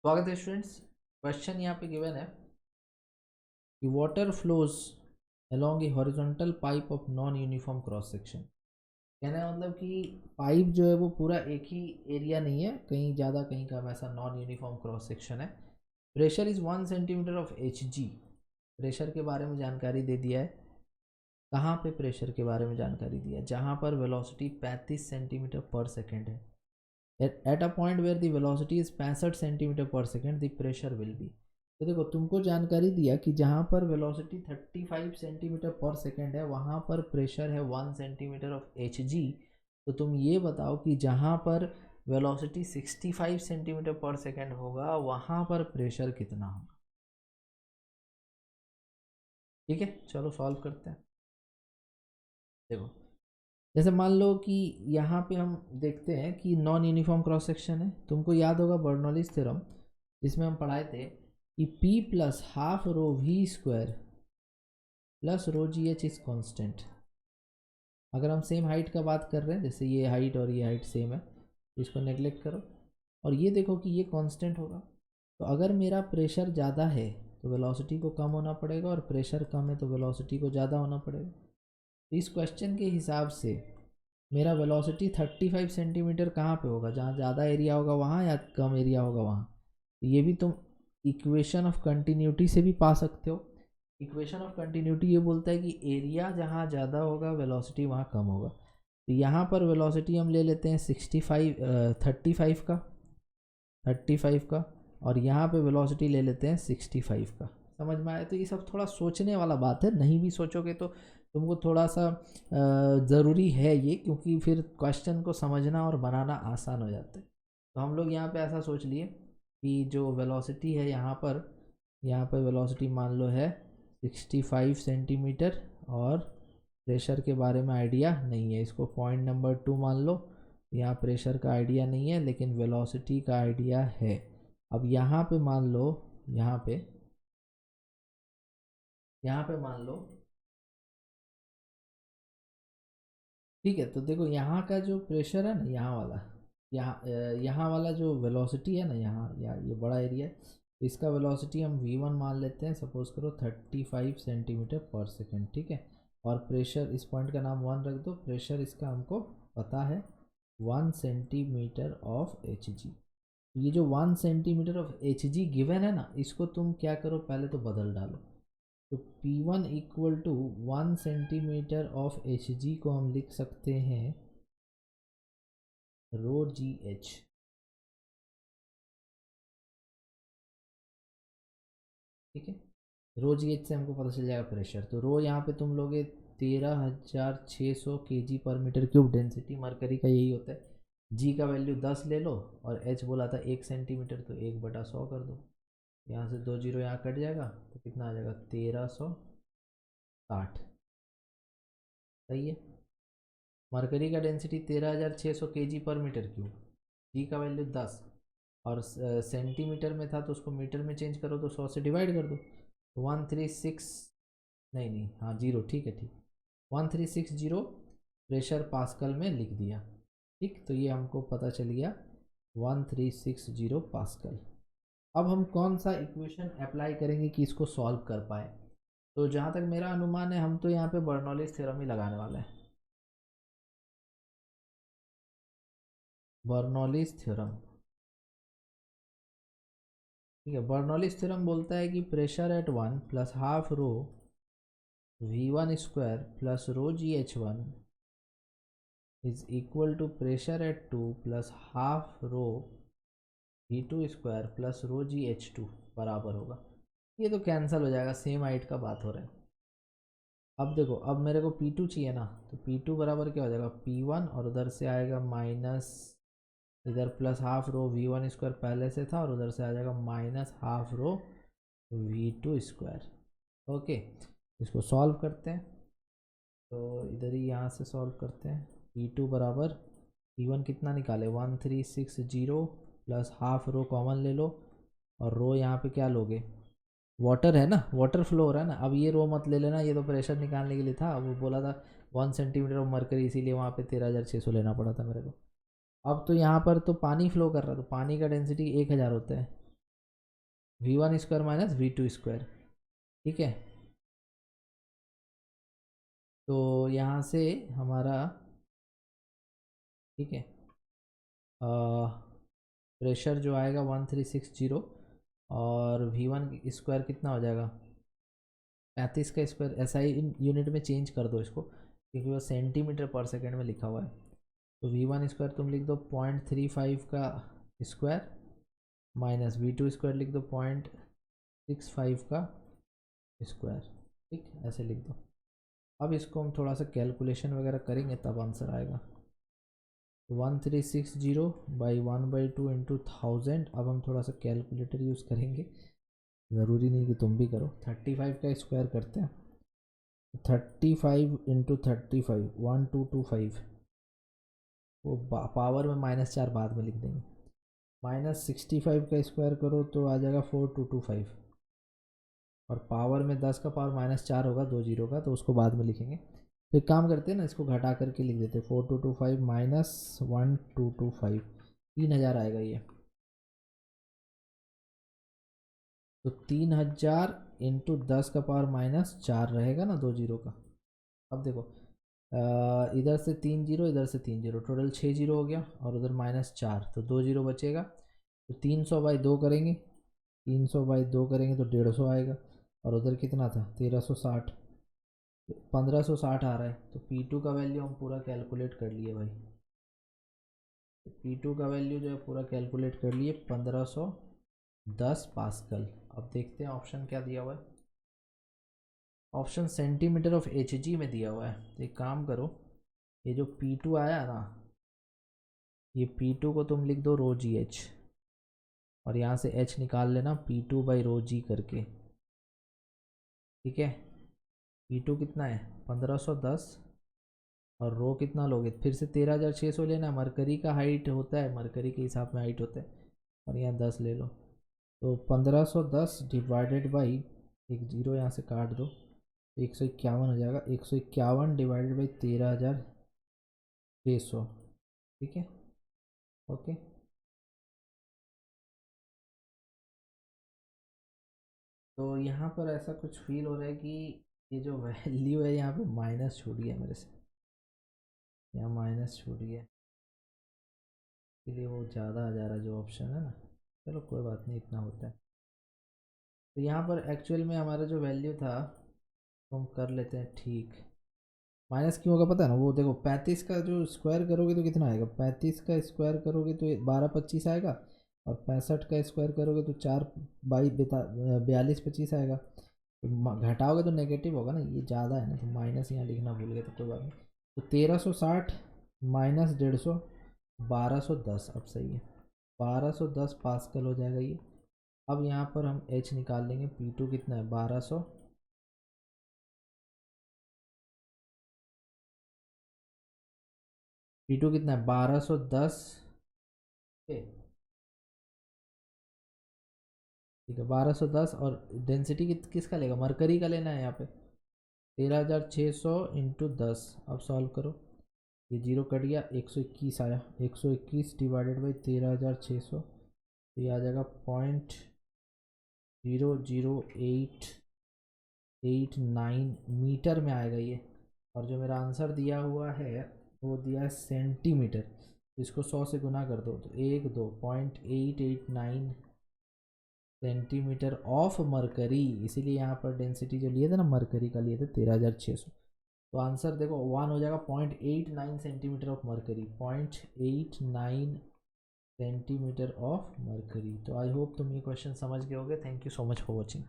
स्वागत है students. Question यहाँ पे गिवन है कि water flows along A horizontal pipe of non uniform cross section. कहना है मतलब कि पाइप जो है वो पूरा एक ही एरिया नहीं है, कहीं ज़्यादा कहीं कम, ऐसा नॉन यूनिफॉर्म क्रॉस सेक्शन है। Pressure is 1 centimetre of Hg। Pressure के बारे में जानकारी दे दिया है। कहाँ पे प्रेशर के बारे में जानकारी दिया है? जहाँ पर वेलोसिटी 35 सेंटीमीटर पर सेकेंड है। At a point where the velocity is 65 centimetre per second the pressure will be. तो देखो तुमको जानकारी दिया कि जहाँ पर वेलोसिटी 35 सेंटीमीटर पर सेकेंड है वहाँ पर प्रेशर है 1 सेंटीमीटर ऑफ Hg। तो तुम ये बताओ कि जहाँ पर वेलोसिटी 65 सेंटीमीटर पर सेकेंड होगा वहाँ पर प्रेशर कितना होगा। ठीक है, चलो सॉल्व करते हैं। देखो, जैसे मान लो कि यहाँ पे हम देखते हैं कि नॉन यूनिफॉर्म क्रॉस सेक्शन है। तुमको याद होगा बर्नौलीज थ्योरम, जिसमें हम पढ़ाए थे कि P plus half rho v square plus rho g h is constant. अगर हम सेम हाइट का बात कर रहे हैं, जैसे ये हाइट और ये हाइट सेम है, इसको नेग्लेक्ट करो और ये देखो कि ये कांस्टेंट होगा। तो अगर मेरा प्रेशर ज़्यादा है तो वेलोसिटी को कम होना पड़ेगा, और प्रेशर कम है तो वेलोसिटी को ज़्यादा होना पड़ेगा। तो इस क्वेश्चन के हिसाब से मेरा वेलोसिटी 35 सेंटीमीटर कहाँ पे होगा? जहाँ ज़्यादा एरिया होगा वहाँ, या कम एरिया होगा वहाँ? तो ये भी तुम इक्वेशन ऑफ कंटिन्यूटी से भी पा सकते हो। इक्वेशन ऑफ कंटिन्यूटी ये बोलता है कि एरिया जहाँ ज़्यादा होगा वेलोसिटी वहाँ कम होगा। तो यहाँ पर वेलोसिटी हम ले लेते हैं 35 का, और यहाँ पे वेलोसिटी ले लेते हैं 65 का। समझ में आया? तो ये सब थोड़ा सोचने वाला बात है, नहीं भी सोचोगे तो तुमको थोड़ा सा ज़रूरी है ये, क्योंकि फिर क्वेश्चन को समझना और बनाना आसान हो जाता है। तो हम लोग यहाँ पे ऐसा सोच लिए कि जो वेलोसिटी है यहाँ पे वेलोसिटी मान लो है 65 सेंटीमीटर, और प्रेशर के बारे में आइडिया नहीं है, इसको पॉइंट नंबर 2 मान लो। यहाँ प्रेशर का आइडिया नहीं है लेकिन वेलोसिटी का आइडिया है। अब यहाँ पे मान लो, यहाँ पे मान लो, ठीक है। तो देखो यहाँ का जो प्रेशर है ना, यहाँ वाला, यहाँ वाला जो वेलोसिटी है ना, यहाँ ये बड़ा एरिया है, इसका वेलोसिटी हम v1 मान लेते हैं। सपोज करो 35 सेंटीमीटर पर सेकेंड, ठीक है। और प्रेशर, इस पॉइंट का नाम 1 रख दो। प्रेशर इसका हमको पता है 1 सेंटीमीटर ऑफ Hg। ये जो 1 सेंटीमीटर ऑफ Hg गिवन है ना, इसको तुम क्या करो, पहले तो बदल डालो। तो P1 equal to 1 centimetre of Hg को हम लिख सकते हैं रो जी एच। ठीक है, रो जी एच से हमको पता चल जाएगा प्रेशर। तो रो यहाँ पे तुम लोगे 13,600 kg पर मीटर क्यूब। डेंसिटी मरकरी का यही होता है। जी का वैल्यू 10 ले लो, और एच बोला था 1 सेंटीमीटर, तो 1/100 कर दो। यहाँ से 2 जीरो यहाँ कट जाएगा तो कितना आ जाएगा? 1360। सही है। मरकरी का डेंसिटी 13,600 kg पर मीटर क्यूब, जी का वैल्यू 10, और सेंटीमीटर में था तो उसको मीटर में चेंज करो तो 100 से डिवाइड कर दो। तो 136, नहीं नहीं, हाँ जीरो, ठीक है ठीक, 1360 प्रेशर पास्कल में लिख दिया। ठीक, तो ये हमको पता चल गया 1360 पास्कल। अब हम कौन सा इक्वेशन अप्लाई करेंगे कि इसको सॉल्व कर पाए? तो जहाँ तक मेरा अनुमान है, हम तो यहाँ पे बर्नौलीज थ्योरम ही लगाने वाले हैं। बर्नौलीज थ्योरम, ठीक है। बर्नौलीज थ्योरम बोलता है कि pressure at 1 plus half rho v1 square plus rho g h 1 is equal to pressure at 2 plus half rho v2 square plus rho g h 2 बराबर होगा। ये तो कैंसिल हो जाएगा, सेम हाइट का बात हो रहा है। अब देखो, अब मेरे को P2 चाहिए ना, तो P2 बराबर क्या हो जाएगा? P1, और उधर से आएगा माइनस, इधर plus half rho v1 square पहले से था, और उधर से आ जाएगा minus half rho v2 square. Okay, इसको सॉल्व करते हैं। तो इधर ही यहाँ से सॉल्व करते हैं। P2 बराबर, P1 कितना निकाले? 1360 प्लस हाफ रो कॉमन ले लो, और रो यहाँ पे क्या लोगे? वाटर है ना, वाटर फ्लो हो रहा है ना। अब ये रो मत ले लेना, ये तो प्रेशर निकालने के लिए था। वो बोला था 1 सेंटीमीटर ऑफ मरकरी, इसीलिए वहाँ पे 13,600 लेना पड़ा था मेरे को। अब तो यहाँ पर तो पानी फ्लो कर रहा है, तो पानी का डेंसिटी 1000 होता है। V1 square minus V2 square, ठीक है। तो यहाँ से हमारा, ठीक है, प्रेशर जो आएगा 1360 और V1 स्क्वायर कितना हो जाएगा 35 का स्क्वायर। SI यूनिट में चेंज कर दो इसको, क्योंकि वो सेंटीमीटर पर सेकेंड में लिखा हुआ है। तो V1 स्क्वायर तुम लिख दो 0.35 का स्क्वायर माइनस V2 स्क्वायर लिख दो 0.65 का स्क्वायर, ठीक, ऐसे लिख दो। अब इसको हम थोड़ा सा कैलकुलेशन वगैरह करेंगे तब आंसर आएगा। 1360 बाई 1/2 इंटू 1000। अब हम थोड़ा सा कैलकुलेटर यूज़ करेंगे, ज़रूरी नहीं कि तुम भी करो। 35 का स्क्वायर करते हैं, 35 इंटू 35 1225, वो पावर में -4 बाद में लिख देंगे। -65 का स्क्वायर करो तो आ जाएगा 4225, और पावर में 10 का पावर -4 होगा 2 जीरो का, तो उसको बाद में लिखेंगे। तो एक काम करते हैं ना, इसको घटा करके लिख देते हैं 4225 माइनस 1225, 3000 आएगा ये। तो 3000 इंटू 10 का पावर -4 रहेगा ना 2 जीरो का। अब देखो इधर से 3 जीरो, इधर से 3 जीरो, टोटल 6 जीरो हो गया, और उधर -4, तो 2 जीरो बचेगा। तो 300/2 करेंगे, 300/2 करेंगे तो 150 आएगा, और उधर कितना था 1360, 1560 आ रहा है। तो P2 का वैल्यू हम पूरा कैलकुलेट कर लिए भाई। तो P2 का वैल्यू जो है पूरा कैलकुलेट कर लिए 1510 पास्कल। अब देखते हैं ऑप्शन क्या दिया हुआ है। ऑप्शन सेंटीमीटर ऑफ Hg में दिया हुआ है। तो एक काम करो, ये जो P2 आया ना, ये P2 को तुम लिख दो ρgh, और यहाँ से h निकाल लेना P2/ρg करके, ठीक है। P2 कितना है 1510, और रो कितना लोगे, फिर से 13600 लेना। मरकरी का हाइट होता है, मरकरी के हिसाब में हाइट होता है, और यहाँ 10 ले लो। तो 1510 डिवाइडेड बाई, एक जीरो यहाँ से काट दो, 151 हो जाएगा। 151 डिवाइडेड बाई 13600, ठीक है, ओके। तो यहाँ पर ऐसा कुछ फील हो रहा है कि ये जो वैल्यू है यहाँ पे माइनस छूट गया मेरे से, यहाँ माइनस छूट गया, इसलिए वो ज़्यादा आ जा रहा है जो ऑप्शन है ना। चलो कोई बात नहीं, इतना होता है। तो यहाँ पर एक्चुअल में हमारा जो वैल्यू था तो हम कर लेते हैं ठीक। माइनस क्यों होगा पता है ना, वो देखो 35 का जो स्क्वायर करोगे तो कितना आएगा, 35 का स्क्वायर करोगे तो 1225 आएगा, और 65 का स्क्वायर करोगे तो 4225 आएगा। तो घटाओगे तो नेगेटिव होगा ना, ये ज़्यादा है ना, तो माइनस यहाँ लिखना भूल गए तो कोई बात नहीं। तो 1360 माइनस 150, 1210, अब सही है, 1210 पास्कल हो जाएगा ये। अब यहाँ पर हम H निकाल लेंगे, P2 कितना है 1200, P2 कितना है 1210, ठीक है 1210, और डेंसिटी किसका लेगा, मरकरी का लेना है यहाँ पे। 13600 इंटू 10, अब सॉल्व करो, ये जीरो कट गया, 121 आया, 121 डिवाइडेड बाई 13600, तो ये आ जाएगा 0.00889 मीटर में आएगा ये। और जो मेरा आंसर दिया हुआ है वो दिया है सेंटीमीटर, इसको 100 से गुना कर दो तो 12.889 सेंटीमीटर ऑफ मरकरी। इसीलिए यहाँ पर डेंसिटी जो लिए थे ना मरकरी का लिए थे 13600। तो आंसर देखो 1 हो जाएगा 0.89 centimetre of mercury, 0.89 centimetre of mercury. तो आई होप तुम ये क्वेश्चन समझ गए होगे। Thank you so much for watching.